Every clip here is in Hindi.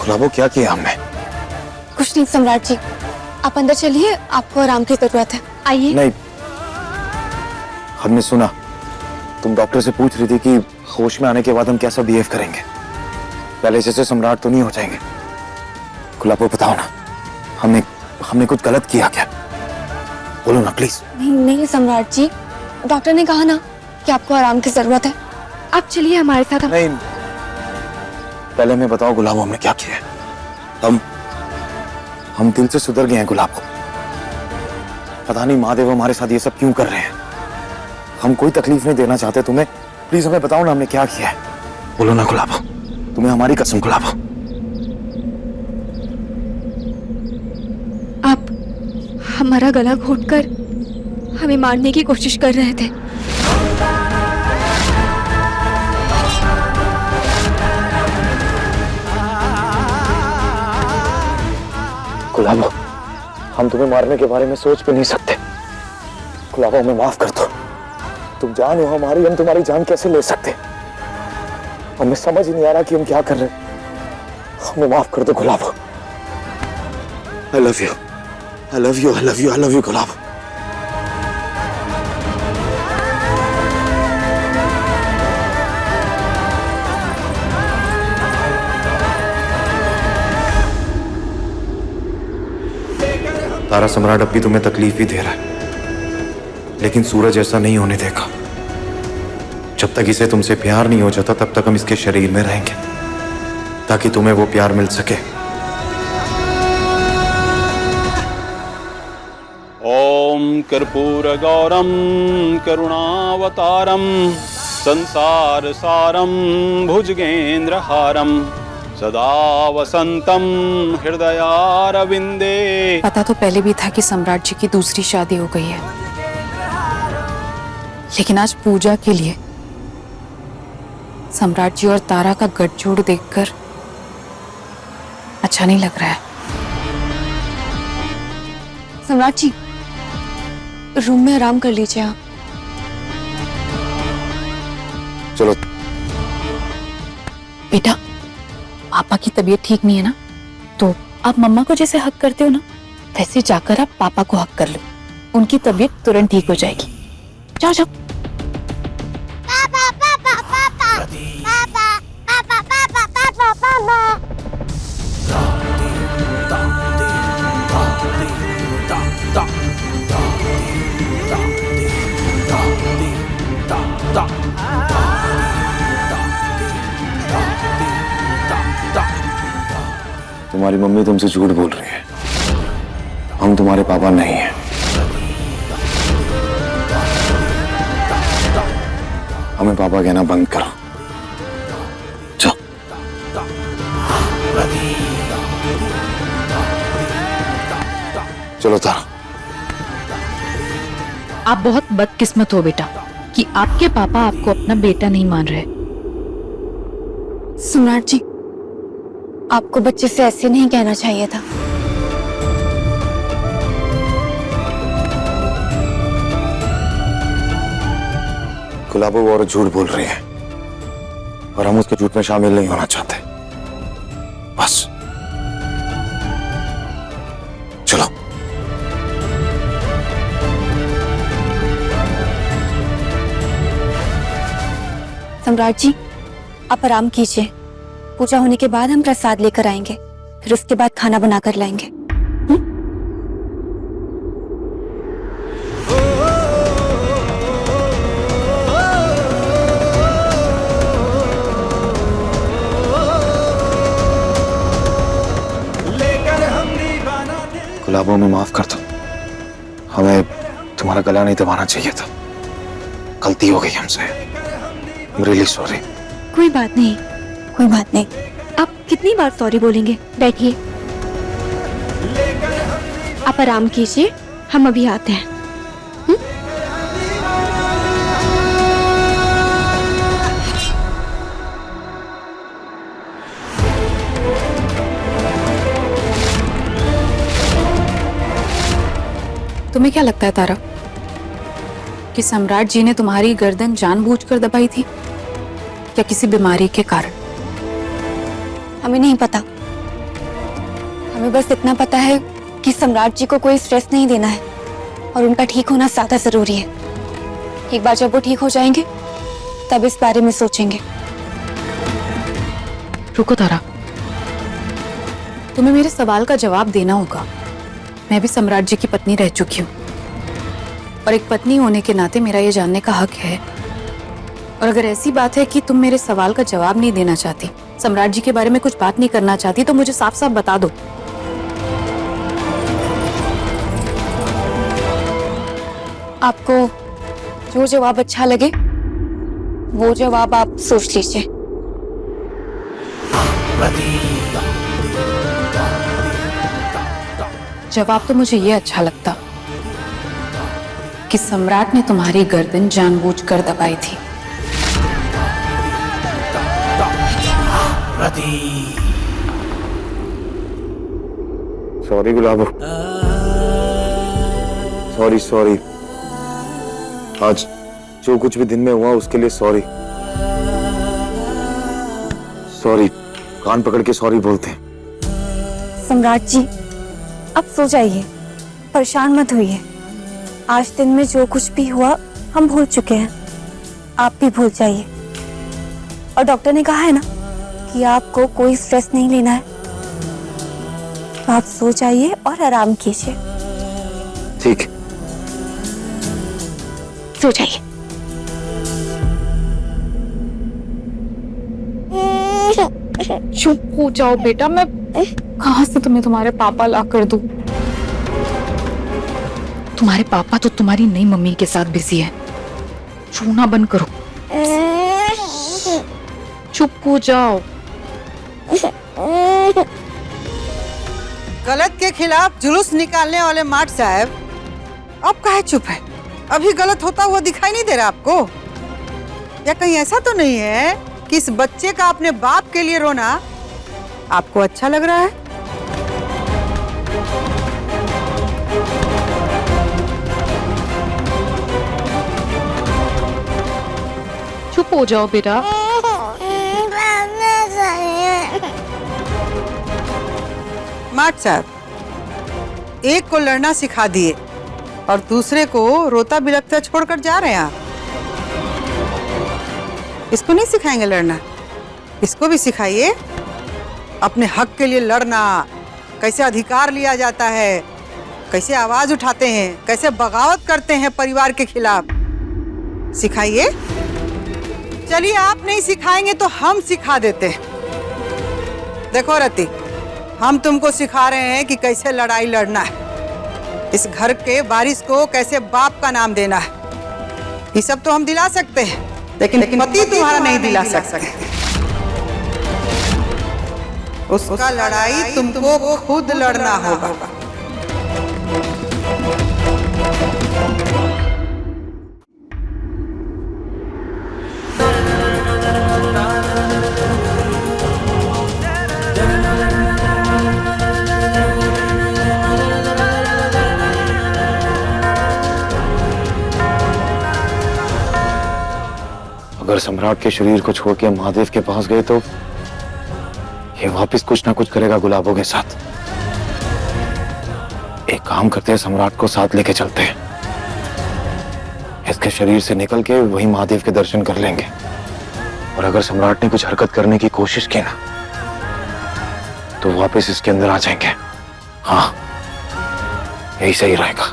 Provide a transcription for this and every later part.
गुलाबो, क्या किया हमने? कुछ नहीं सम्राट जी, आप अंदर चलिए, आपको आराम की जरूरत है, आइए। नहीं, हमने सुना तुम डॉक्टर से पूछ रही थी कि होश में आने के बाद हम कैसा बिहेव करेंगे। पहले जैसे सम्राट तो नहीं हो जाएंगे। गुलाबो बताओ ना, हमने कुछ गलत किया क्या? बोलो ना प्लीज। नहीं नहीं सम्राट जी, डॉक्टर ने कहा ना कि आपको आराम की जरूरत है, आप चलिए हमारे साथ। नहीं, पहले मैं बताओ गुलाबो, हमने क्या किया है? हम दिल से सुधर गए हैं गुलाबो। पता नहीं महादेव हमारे साथ ये सब क्यों कर रहे हैं। हम कोई तकलीफ नहीं देना चाहते तुम्हें, प्लीज हमें बताओ ना हमने क्या किया है। बोलो ना गुलाबो, तुम्हें हमारी कसम गुलाबो। आप हमारा गला घोटकर हमें मारने की कोशिश कर रहे थे। गुलाबो, हम तुम्हें मारने के बारे में सोच भी नहीं सकते। गुलाबो, हमें माफ कर दो। तुम जान हो हमारी, हम तुम्हारी जान कैसे ले सकते? हमें समझ ही नहीं आ रहा कि हम क्या कर रहे हैं। हमें माफ कर दो गुलाबो। I love you. I love you. I love you. I love you गुलाबो। तारा सम्राट अब भी तुम्हें तकलीफ ही दे रहा है, लेकिन सूरज ऐसा नहीं होने देगा। जब तक इसे तुमसे प्यार नहीं हो जाता तब तक हम इसके शरीर में रहेंगे, ताकि तुम्हें वो प्यार मिल सके। ओम कर्पूर गौरम करुणावतारम संसार सारम भुजगेंद्रहारम सदा वसंतम हृदयारविंदे। पता तो पहले भी था कि सम्राट जी की दूसरी शादी हो गई है, लेकिन आज पूजा के लिए सम्राट जी और तारा का गठजोड़ देखकर अच्छा नहीं लग रहा है। सम्राट जी, रूम में आराम कर लीजिए आप। चलो। बेटा, पापा की तबीयत ठीक नहीं है ना, तो आप मम्मा को जैसे हक करते हो ना, वैसे जाकर आप पापा को हक कर लो। उनकी तबीयत तुरंत ठीक हो जाएगी। जाओ जाओ। पापा पापा पापा पापा पापा पापा पापा पापा। तुम्हारी मम्मी तुमसे झूठ बोल रही है। हम तुम्हारे पापा नहीं हैं। हमें पापा कहना बंद करो। जाओ। चलो तारा। आप बहुत बदकिस्मत हो बेटा कि आपके पापा आपको अपना बेटा नहीं मान रहे। सम्राट जी, आपको बच्चे से ऐसे नहीं कहना चाहिए था। गुलाबो वो औरत झूठ बोल रही है और हम उसके झूठ में शामिल नहीं होना चाहते। बस चलो। सम्राट जी, आप आराम कीजिए। पूजा होने के बाद हम प्रसाद लेकर आएंगे, फिर उसके बाद खाना बनाकर लाएंगे। गुलाबो, में माफ कर दो। हमें तुम्हारा गला नहीं दबाना चाहिए था। गलती हो गई हमसे। I'm really sorry। कोई बात नहीं, कोई बात नहीं। आप कितनी बार सॉरी बोलेंगे? बैठिए, आप आराम कीजिए, हम अभी आते हैं। तुम्हें क्या लगता है तारा कि सम्राट जी ने तुम्हारी गर्दन जानबूझकर दबाई थी या किसी बीमारी के कारण? हमें नहीं पता, हमें बस इतना पता है कि सम्राट जी को कोई स्ट्रेस नहीं देना है और उनका ठीक होना ज्यादा जरूरी है। एक बार जब वो ठीक हो जाएंगे तब इस बारे में सोचेंगे। रुको तारा, तुम्हें मेरे सवाल का जवाब देना होगा। मैं भी सम्राट जी की पत्नी रह चुकी हूँ और एक पत्नी होने के नाते मेरा ये जानने का हक है। और अगर ऐसी बात है कि तुम मेरे सवाल का जवाब नहीं देना चाहती, सम्राट जी के बारे में कुछ बात नहीं करना चाहती, तो मुझे साफ साफ बता दो। आपको जो जवाब अच्छा लगे वो जवाब आप सोच लीजिए। जवाब तो मुझे ये अच्छा लगता कि सम्राट ने तुम्हारी गर्दन जानबूझकर दबाई थी। सॉरी गुलाबो, सॉरी सॉरी। आज जो कुछ भी दिन में हुआ उसके लिए सॉरी। सॉरी, कान पकड़ के सॉरी बोलते हैं। सम्राट जी अब सो जाइए, परेशान मत होइए। आज दिन में जो कुछ भी हुआ हम भूल चुके हैं, आप भी भूल जाइए। और डॉक्टर ने कहा है ना कि आपको कोई स्ट्रेस नहीं लेना है, तो आप सो जाइए और आराम कीजिए। ठीक, सो जाइए। चुप हो जाओ बेटा, मैं कहाँ से तुम्हें तुम्हारे पापा ला कर दूं? तुम्हारे पापा तो तुम्हारी नई मम्मी के साथ बिजी है। रोना बंद करो, चुप हो जाओ। गलत के खिलाफ जुलूस निकालने वाले माठ साहब अब काहे चुप है? अभी गलत होता हुआ दिखाई नहीं दे रहा आपको? या कहीं ऐसा तो नहीं है कि इस बच्चे का अपने बाप के लिए रोना आपको अच्छा लग रहा है? चुप हो जाओ बेटा। माठ साहब, एक को लड़ना सिखा दिए और दूसरे को रोता बिलखता छोड़कर जा रहे हैं आप। इसको नहीं सिखाएंगे लड़ना, इसको भी सिखाइए अपने हक के लिए लड़ना, कैसे अधिकार लिया जाता है, कैसे आवाज उठाते हैं, कैसे बगावत करते हैं परिवार के खिलाफ। सिखाइए। चलिए आप नहीं सिखाएंगे तो हम सिखा देते हैं। देखो रति, हम तुमको सिखा रहे हैं कि कैसे लड़ाई लड़ना है, इस घर के वारिस को कैसे बाप का नाम देना है। ये सब तो हम दिला सकते हैं, लेकिन पति तुम्हारा नहीं दिला सकते। उसका लड़ाई तुमको खुद लड़ना होगा। अगर सम्राट के शरीर को छोड़ के महादेव के पास गए तो ये वापस कुछ ना कुछ करेगा गुलाबों के साथ। एक काम करते हैं, सम्राट को साथ लेके चलते हैं। इसके शरीर से निकल के वही महादेव के दर्शन कर लेंगे। और अगर सम्राट ने कुछ हरकत करने की कोशिश की ना तो वापस इसके अंदर आ जाएंगे। हाँ, यही सही रहेगा।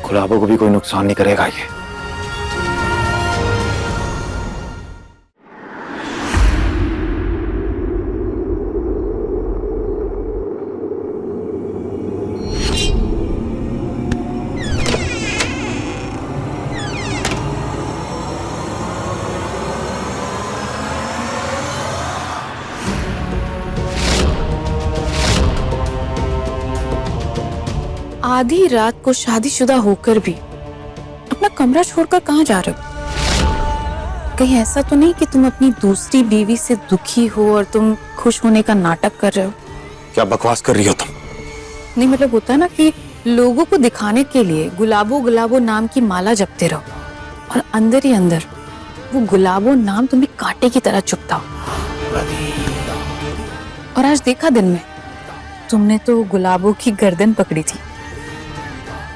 गुलाबों को भी कोई नुकसान नहीं करेगा ये। आधी रात को शादीशुदा होकर भी अपना कमरा छोड़कर कहाँ जा रहे हो? कहीं ऐसा तो नहीं कि तुम अपनी दूसरी बीवी से दुखी हो और तुम खुश होने का नाटक कर रहे हो? क्या बकवास कर रही हो तुम? नहीं, मतलब होता है ना कि लोगों को दिखाने के लिए गुलाबो गुलाबो नाम की माला जपते रहो और अंदर ही अंदर वो गुलाबो नाम तुम्हें कांटे की तरह चुभता हो। और आज देखा दिन में तुमने तो गुलाबों की गर्दन पकड़ी थी।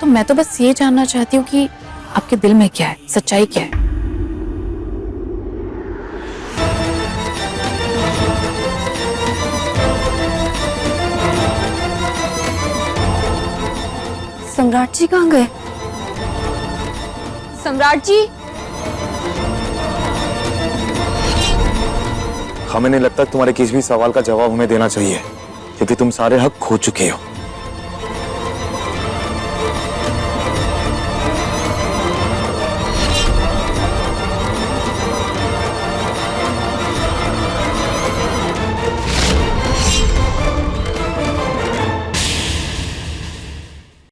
तो मैं तो बस ये जानना चाहती हूँ कि आपके दिल में क्या है, सच्चाई क्या है। सम्राट जी कहाँ गए? सम्राट जी, हमें नहीं लगता तुम्हारे किसी भी सवाल का जवाब हमें देना चाहिए, क्योंकि तुम सारे हक खो चुके हो।